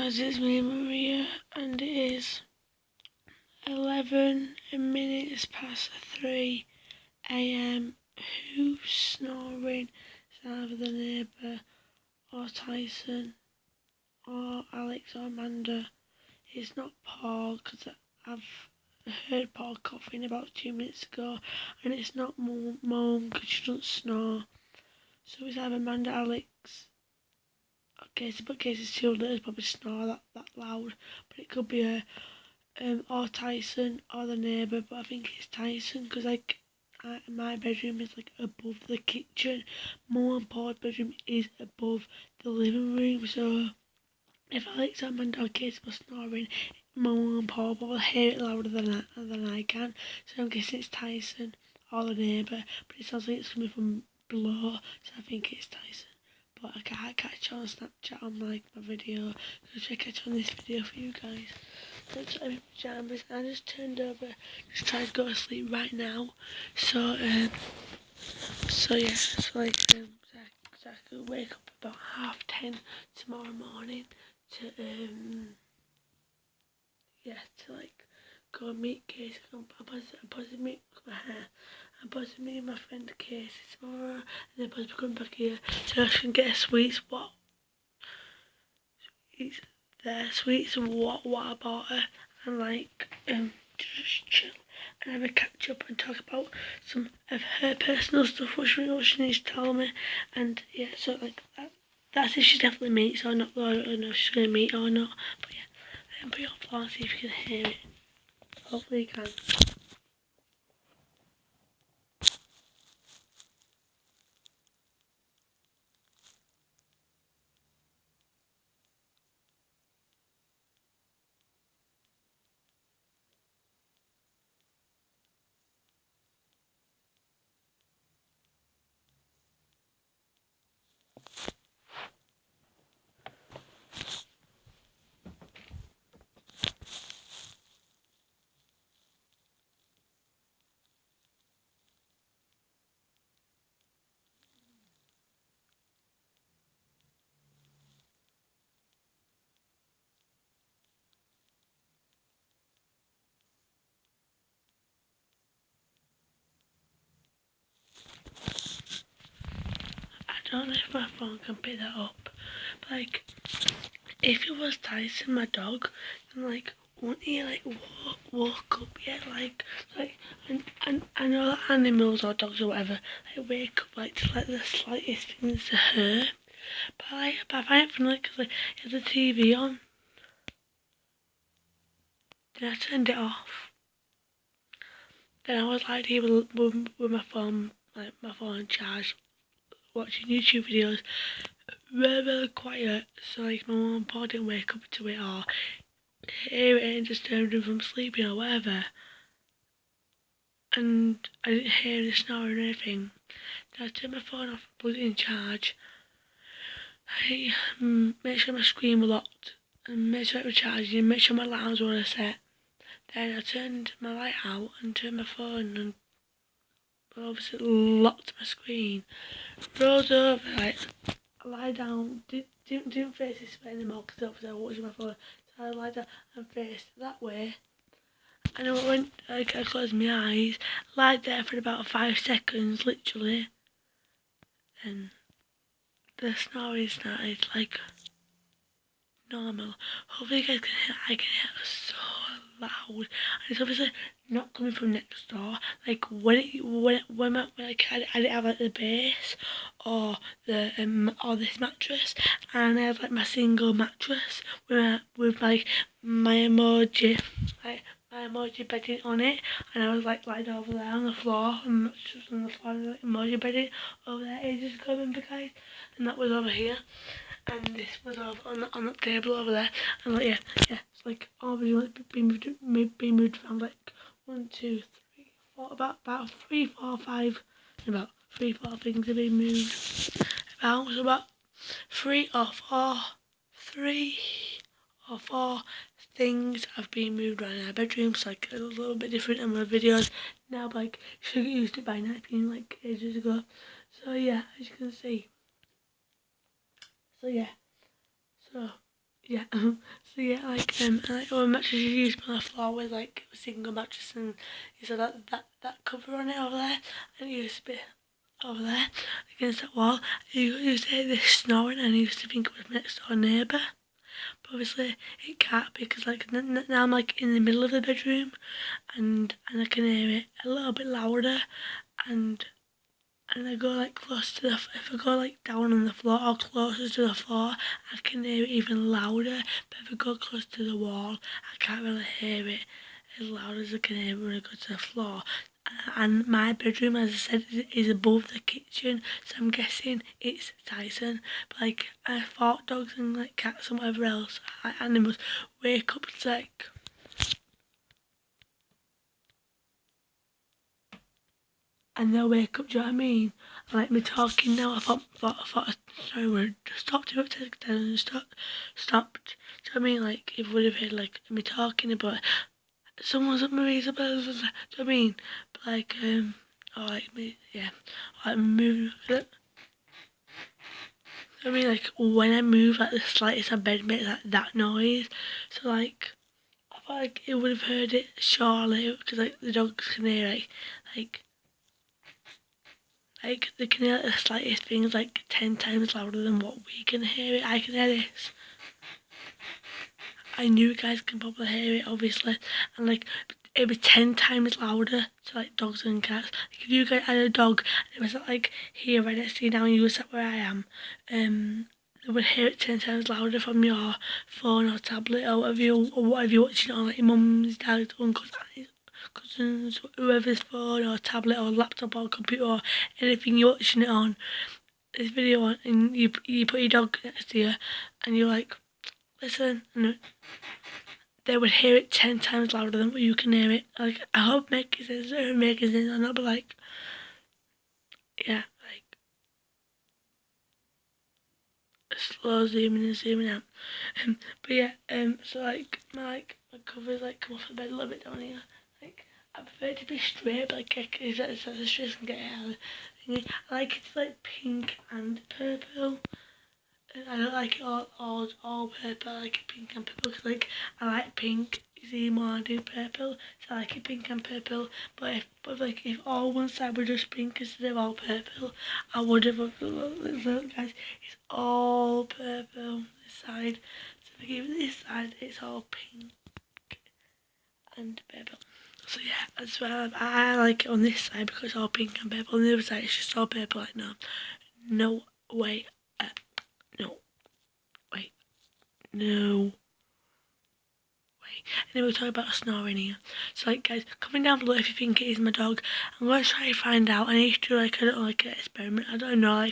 guys, it's me Maria and it is 11 minutes past 3 AM. Who's snoring? It's either the neighbour or Tyson or Alex or Amanda. It's not Paul because I've heard Paul coughing about 2 minutes ago, and it's not Mum because she doesn't snore. So it's either Amanda, Alex. Okay, so but Casey's too little to probably snore that loud, but it could be her, or Tyson or the neighbour. But I think it's Tyson because my bedroom is like above the kitchen. Mum and Paul's bedroom is above the living room. So if Alex and Amanda or Casey were snoring, Mum and Paul will hear it louder than I can. So I'm guessing it's Tyson or the neighbour, but it sounds like it's coming from below, so I think it's Tyson. But I can't catch on Snapchat on like my video, so try to catch on this video for you guys. So I'm in pyjamas. I just turned over, just trying to go to sleep right now. So yeah, so I could wake up about 10:30 tomorrow morning to to like go and meet Casey. I'm supposed to meet my hair. I'm supposed to meet my friend Casey tomorrow, and then I'm supposed to come back here so I can get a sweets. What? Sweets there, sweets and what I bought her, and like just chill and have a catch up and talk about some of her personal stuff what she needs to tell me. And yeah, so like that's if she definitely meets or not. I don't know if she's gonna meet or not. But yeah, put it on floor and see if you can hear it. Hopefully you can. I don't know if my phone can pick that up, but like, if it was Tyson, my dog, then like, wouldn't he like woke up yet? And I know that animals or dogs or whatever, like wake up like to like the slightest things to hurt. But I find it funny because like, he had the TV on, then I turned it off. Then I was like here with my phone, like my phone charged, watching YouTube videos, really quiet, so like my mum and Paul didn't wake up to it or hear it and disturbed them from sleeping or whatever. And I didn't hear the snoring or anything. Then I turned my phone off, put it in charge. I made sure my screen was locked and made sure it was charging and made sure my alarms were set. Then I turned my light out and turned my phone and obviously locked my screen. Rolled over, like, I lie down, didn't face this way anymore because obviously I was watching my phone. So I lied down and faced that way. And when I closed my eyes, lied there for about 5 seconds, literally. And the snoring started like normal. Hopefully you guys can hear, I can hear it so loud. And it's obviously not coming from next door. Like when I didn't have like the base or this mattress, and I had like my single mattress with like my emoji, like my emoji bedding on it, and I was like lying over there on the floor, and not just on the floor, like emoji bedding over there ages ago, remember guys? And that was over here. And this was over on the table over there, and like yeah, it's like obviously being moved around like 1, 2, 3, 4, about 3, 4, 5, and about 3, 4 things have been moved. About 3 or 4, 3 or 4 things have been moved around in our bedrooms, like a little bit different in my videos now. But like should get used to it by now, it's been like ages ago. So yeah, as you can see. So yeah. So yeah, like our mattress you used on the floor with like a single mattress, and you said that cover on it over there, and it used to be over there against that wall. You used to hear this snoring, and I used to think it was my next door neighbour. But obviously it can't because like now I'm like in the middle of the bedroom, and I can hear it a little bit louder, and I go like close to the if I go like down on the floor or closer to the floor, I can hear it even louder. But if I go close to the wall, I can't really hear it as loud as I can hear it when I go to the floor. And my bedroom, as I said, is above the kitchen, so I'm guessing it's Tyson. But like I thought dogs and like cats and whatever else, animals wake up to like. And they'll wake up, do you know what I mean? Like me talking now, sorry, we're just stopped about and stopped. Do you know what I mean? Like, if we would have heard, like, me talking about someone's at Marie's, do you know what I mean? But, like, or like me, yeah, like moving, I mean, like, when I move, like, the slightest of bed makes like, that noise, so, like, I thought, like, it would have heard it, surely, because, like, the dogs can hear, like, like, they can hear the slightest things like 10 times louder than what we can hear it. I can hear this. I knew you guys can probably hear it, obviously. And, like, it was 10 times louder to, like, dogs and cats. Like, if you guys had a dog and it was, like, here right next to you now and you were sat where I am, they would hear it 10 times louder from your phone or tablet or whatever you're watching on, like, your mum's, dad's, uncle's, aunties, cousins, whoever's phone or tablet or laptop or computer or anything you're watching it on, this video on, and you put your dog next to you and you're like, listen, and they would hear it 10 times louder than what you can hear it. Like, I hope making sense or making sense or not, but like, yeah, like, slow zooming and zooming out. But yeah, so my covers like come off the bed a little bit down here. Like, I prefer it to be straight, but like, it's like the stress can get out. I like it to like pink and purple. I don't like it all purple. I like it pink and purple because like I like pink. You see more I do purple, so I like it pink and purple. But like if all one side were just pink instead of all purple, I would have. Look, guys, it's all purple this side. So if I give it this side, it's all pink and purple. So yeah, that's why I like it on this side because it's all pink and purple. On the other side, it's just all purple. Like no way, no. Wait, no way. Anyway, we're talking about snoring here. So, like, guys, comment down below if you think it is my dog. I'm going to try and find out. I need to do, like, I don't know, like, an experiment. I don't know,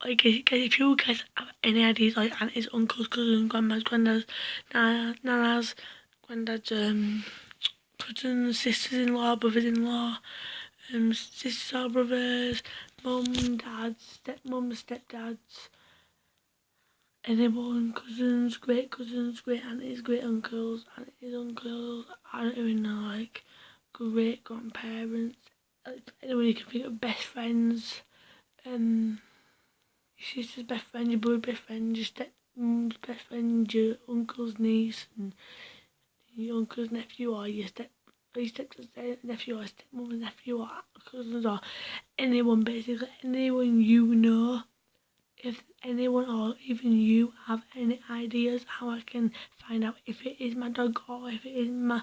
like, guys, if you guys have any ideas, like, aunties, uncles, cousins, grandmas, granddads, nanas, granddad's, cousins, sisters-in-law, brothers-in-law, sisters or brothers, mum, dads, stepmums, stepdads, anyone, cousins, great aunties, great uncles, aunties, uncles, I don't even know, like, great grandparents, like, anyone you can think of, best friends, your sister's best friend, your brother's best friend, your stepmom's best friend, your uncle's niece, and your uncle's nephew, or your stepdad's nephew, or stepmom's nephew, or cousins, or anyone, basically, anyone you know. If anyone or even you have any ideas how I can find out if it is my dog or if it is my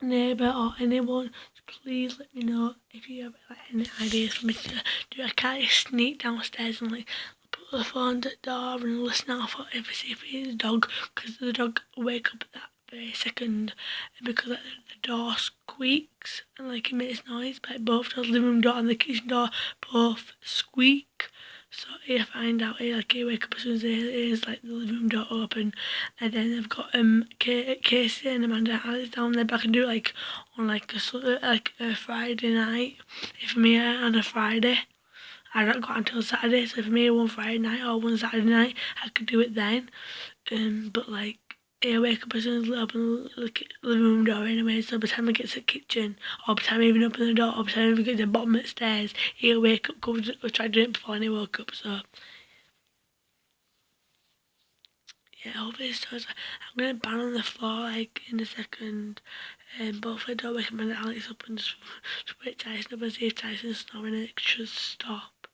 neighbour or anyone, please let me know if you have like, any ideas for me to do. I can't just sneak downstairs and like put the phone at the door and listen out for if it is a dog, because the dog wake up at that very second, and because like, the door squeaks and like it makes noise, but both the living room door and the kitchen door both squeak. So I find out, like, I wake up as soon as it is like the living room door open, and then I've got Casey and Amanda and Alex down there, but I can do it like on like a Friday night. If I'm here on a Friday, I don't go until Saturday. So if I'm here one Friday night or one Saturday night, I could do it then. But like, I wake up as soon as I open the living room door anyway, so by the time I get to the kitchen, or by the time I even open the door, or by the time I even get to the bottom of the stairs, he'll wake up, go try to do it before I woke up, so. yeah, hopefully it stops. I'm gonna ban on the floor like in a second. But hopefully I don't recommend Alex up and just wait Tyson up and see if Tyson's snoring and it should stop.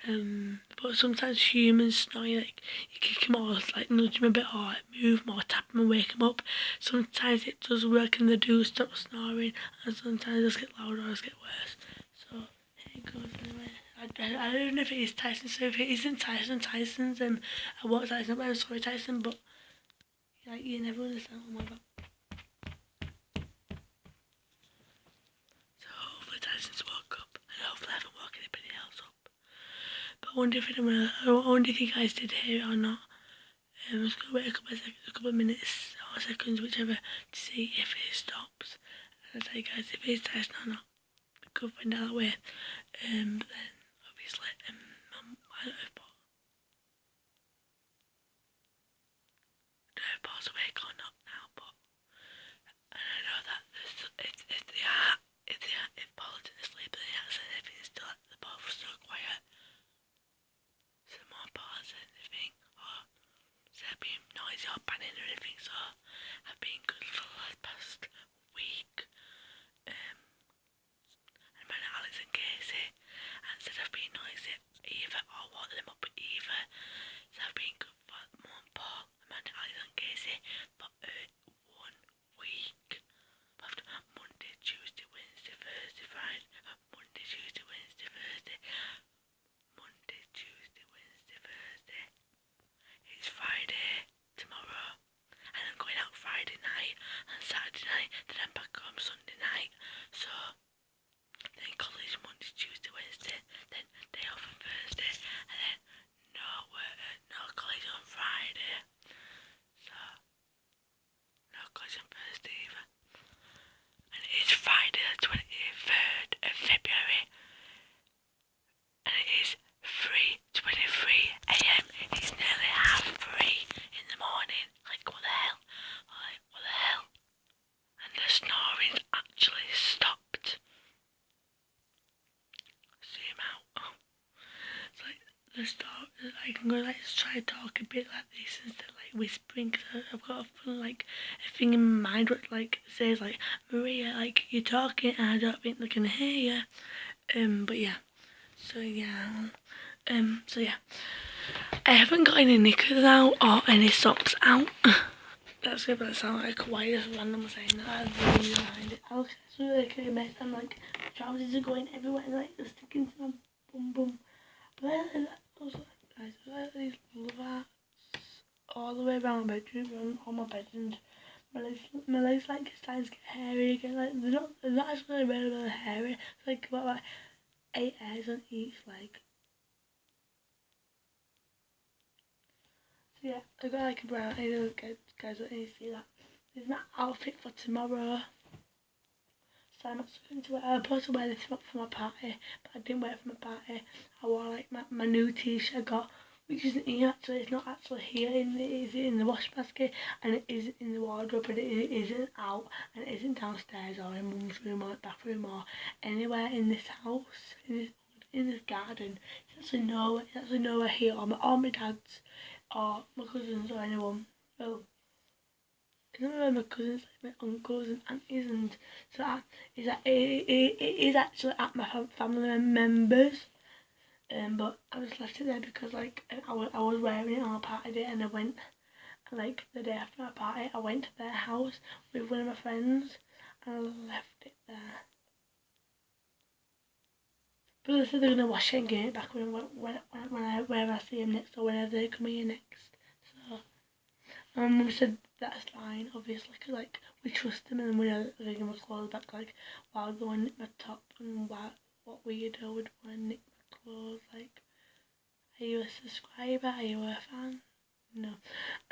But sometimes humans snoring, like you kick him or like nudge him a bit or like move him or tap him and wake him up. Sometimes it does work and they do stop snoring, and sometimes it just get louder or it get worse. So here it goes anyway. I don't know if it is Tyson, so if it isn't Tyson's I want Tyson, but I'm sorry Tyson, but like you never understand. Oh my god. So hopefully Tyson's woke up and hopefully I haven't woken anybody else up. But I wonder if you guys did hear it or not. I'm just gonna wait a couple of minutes or seconds, whichever, to see if it stops. And I'll tell you guys if it is Tyson or not. I could find out that way. But then obviously, I don't know if Paul's awake or not now, but and I know that if Paul's in asleep and he hasn't said anything, still the both are so quiet. Some more Paul's said anything, or they're being noisy or banning or anything, so I've been good for the past week. And when Alex and Casey, instead of being noisy either or walk them up either, so I've been good for Mum, Paul, Amanda, Alex and Casey for 1 week. After Monday, Tuesday, Wednesday, Thursday, Friday, Monday, Tuesday, Wednesday, Thursday, Monday, Tuesday, Wednesday, Thursday. It's Friday tomorrow, and I'm going out Friday night and Saturday night, then I'm back home Sunday night. So then college Monday, Tuesday, Wednesday, then day off on Thursday, and then no work, no college on Friday. So no college on Thursday either. And it is Friday the 23rd of February, and it is 3:23 AM. It's nearly 3:30 in the morning. Like what the hell? Like what the hell? And the snoring actually stopped. Zoom out. It's like the start. Like I'm gonna try to talk a bit like this instead of like whispering, because I've got a thing in my mind that like says like Maria, like you're talking and I don't think they can hear you. But yeah. So yeah. I haven't got any knickers out or any socks out. That's gonna sound like why just random saying that. I have really behind it. Alex is really a mess. I'm like, my trousers are going everywhere and like they're sticking to my bum. But also, guys, there's like these lovers all the way around my bedroom, on my bedrooms. My legs like starting to get hairy again. Like they're not actually really hairy. It's like about like 8 hairs on each leg. So yeah, I got like a brown. I know guys don't need to see that. This is my outfit for tomorrow. So I'm actually going to wear. I was supposed to wear this up for my party, but I didn't wear it for my party. I wore like my new t-shirt I got, which isn't here actually. It's not actually here. It's in the wash basket, and it isn't in the wardrobe, but it isn't out, and it isn't downstairs or in Mum's room or bathroom or anywhere in this house, in this garden. It's actually nowhere here, or my dad's, or my cousins, or anyone. Well, it's not really my cousins, like my uncles and aunties, and so it is actually at my family members. But I just left it there because like I was wearing it on a party day, and I went like the day after my party. I went to their house with one of my friends, and I left it there. But they said they're gonna wash it and get it back whenever I see them next, or whenever they come here next. So my mum said that's fine, obviously, because like we trust them, and we know that they're gonna clothes back. Like why would they want to nick my top, and what weirdo would want to nick my clothes? Like, are you a subscriber? Are you a fan? No,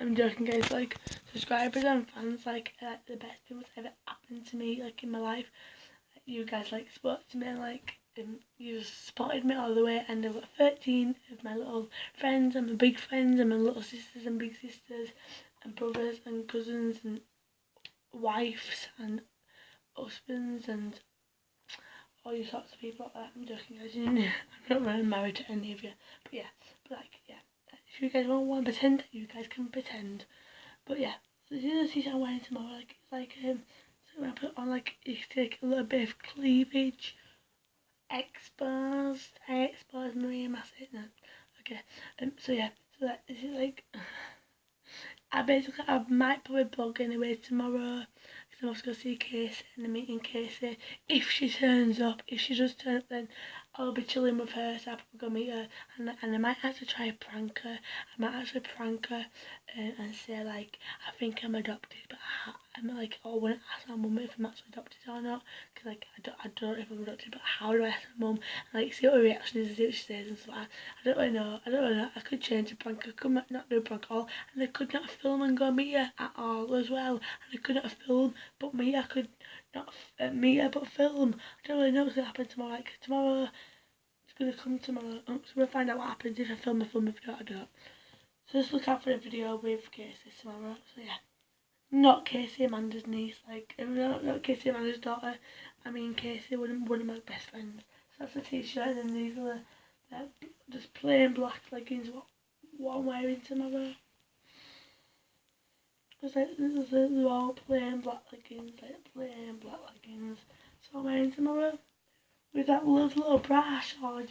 I'm joking, guys. Like subscribers and fans, like the best thing that's ever happened to me, like in my life. You guys like supported me, like you supported me all the way, and I've got 13 of my little friends and my big friends and my little sisters and big sisters and brothers and cousins and wives and husbands and all you sorts of people like that. I'm joking, guys. I'm not really married to any of you, but yeah, but like yeah. If if you guys want to pretend, you guys can pretend. But yeah, so this is the t-shirt I'm wearing tomorrow. Like it's like so when I put on like you take a little bit of cleavage, exposed, I exposed Maria Massey. No, okay. So yeah, so that this is like. I might probably blog anyway tomorrow because I'm also going to see Casey and I'm meeting Casey. If she turns up, if she does turn up, then I'll be chilling with her, so I'll probably go meet her and I might actually try a prank her. I might actually prank her and say like, I think I'm adopted, but I'm like, oh, I want to ask my mum if I'm actually adopted or not, because like, I don't know if I'm adopted, but how do I ask my mum and like see what her reaction is and see what she says and stuff like that. I don't really know, I could change the prank, I could not do a prank at all, and I could not film and go meet her at all as well, and I could not film, but me, I could not meet her but film. I don't really know what's going to happen tomorrow, like tomorrow, it's going to come tomorrow, so we'll find out what happens if I film, if not, I don't. So just look out for a video with Casey tomorrow, so yeah. Not Casey, Amanda's niece, like, not Casey, Amanda's daughter, I mean Casey, one of my best friends. So that's the t-shirt, and these are the just plain black leggings, what I'm wearing tomorrow. It's like, they're all plain black leggings, so I'm wearing tomorrow. With that little bra short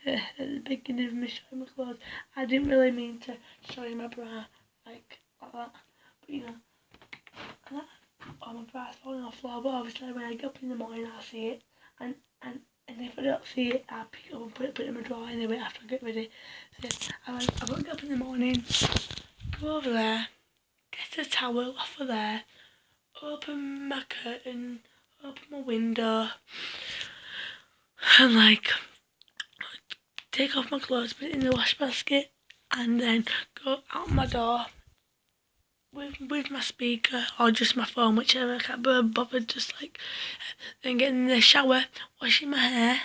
at the beginning of me showing my clothes. I didn't really mean to show you my bra like that, but you know, and that, oh, my bra's falling off the floor, but obviously when I get up in the morning I'll see it, and if I don't see it I'll pick it up and put it in my drawer anyway after I get ready. So I won't get up in the morning, go over there, get a towel off of there, open my curtain, open my window, and like take off my clothes, put it in the wash basket, and then go out my door with my speaker or just my phone, whichever. I can't be bothered, just like then get in the shower, washing my hair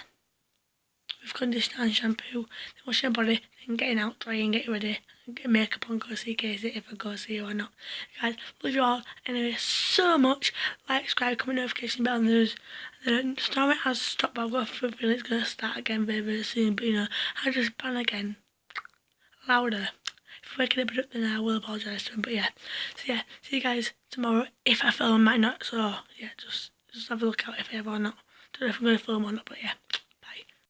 with conditioner and shampoo, then washing my body, then getting out, drying, getting ready, and get makeup on, go see Casey if I go see her or not. Guys, love you all anyway so much. Like, subscribe, comment, notification bell, and the snoring has stopped, but I've got a feeling it's going to start again very, very soon, but you know, I just ban again, louder. If we're waking up, then I will apologise to him, but yeah. So yeah, see you guys tomorrow, if I film, I might not, so yeah, just have a look out if I have or not. Don't know if I'm going to film or not, but yeah.